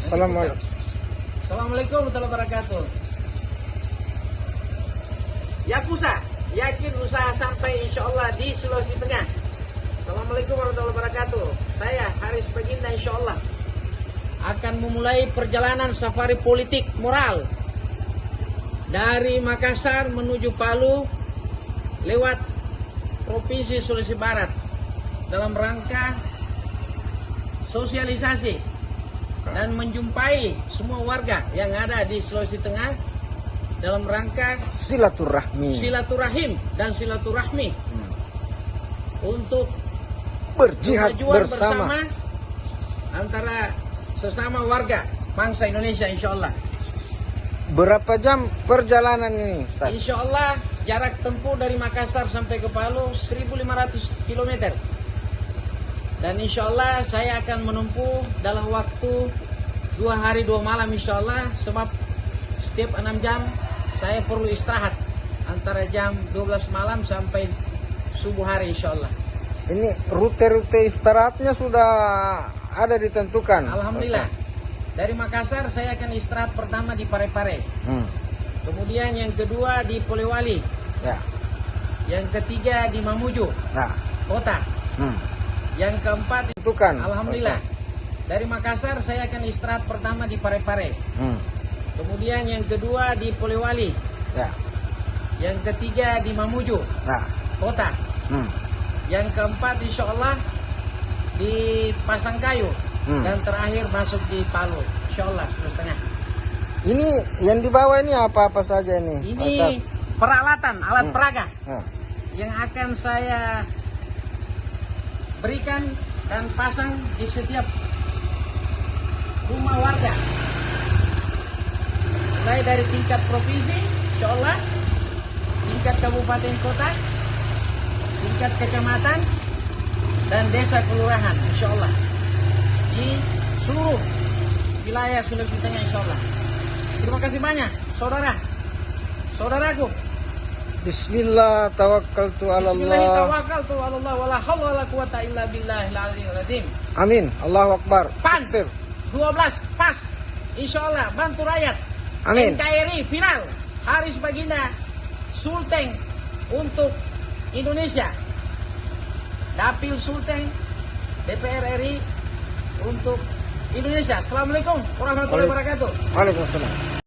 Assalamualaikum warahmatullahi wabarakatuh. Yakuza yakin usaha sampai insyaallah di Sulawesi Tengah. Assalamualaikum warahmatullahi wabarakatuh. Saya Haris Baginda insyaallah akan memulai perjalanan safari politik moral dari Makassar menuju Palu lewat Provinsi Sulawesi Barat dalam rangka sosialisasi dan menjumpai semua warga yang ada di Sulawesi Tengah dalam rangka silaturahim dan silaturahmi untuk berjihad bersama antara sesama warga bangsa Indonesia insyaallah. Berapa jam perjalanan ini, Ustaz? Insyaallah jarak tempuh dari Makassar sampai ke Palu 1500 km. Dan insyaallah saya akan menempuh dalam waktu 2 hari 2 malam insyaallah, sebab setiap 6 jam saya perlu istirahat antara jam 12 malam sampai subuh hari insyaallah. Ini rute-rute istirahatnya sudah ada ditentukan? Alhamdulillah. Dari Makassar saya akan istirahat pertama di Parepare. Kemudian yang kedua di Polewali. Ya. Yang ketiga di Mamuju. Nah. Kota. Yang keempat ditentukan. Alhamdulillah. Dari Makassar saya akan istirahat pertama di Parepare. Kemudian yang kedua di Polewali. Ya. Yang ketiga di Mamuju. Nah. Kota. Yang keempat insyaallah di Pasangkayu. Dan terakhir masuk di Palu, insyaallah Sulawesi Tengah. Ini yang dibawa ini apa-apa saja ini? Ini peralatan, alat peraga yang akan saya berikan dan pasang di setiap rumah warga. Mulai dari tingkat provinsi, insyaallah, tingkat kabupaten kota, tingkat kecamatan, dan desa kelurahan, insyaallah. Di seluruh wilayah Sulawesi Tengah insyaallah. Terima kasih banyak saudaraku. Bismillah tawakkaltu ala Allah. Bismillah tawakkaltu ala Allah wala haula wala quwata illa billahil aliyyil azim. Amin. Allahu akbar. PAN 12 pas insyaallah bantu rakyat. Amin. NKRI final Haris Baginda Sulteng untuk Indonesia. Dapil Sulteng DPR RI untuk Indonesia. Assalamualaikum warahmatullahi wabarakatuh. Waalaikumsalam.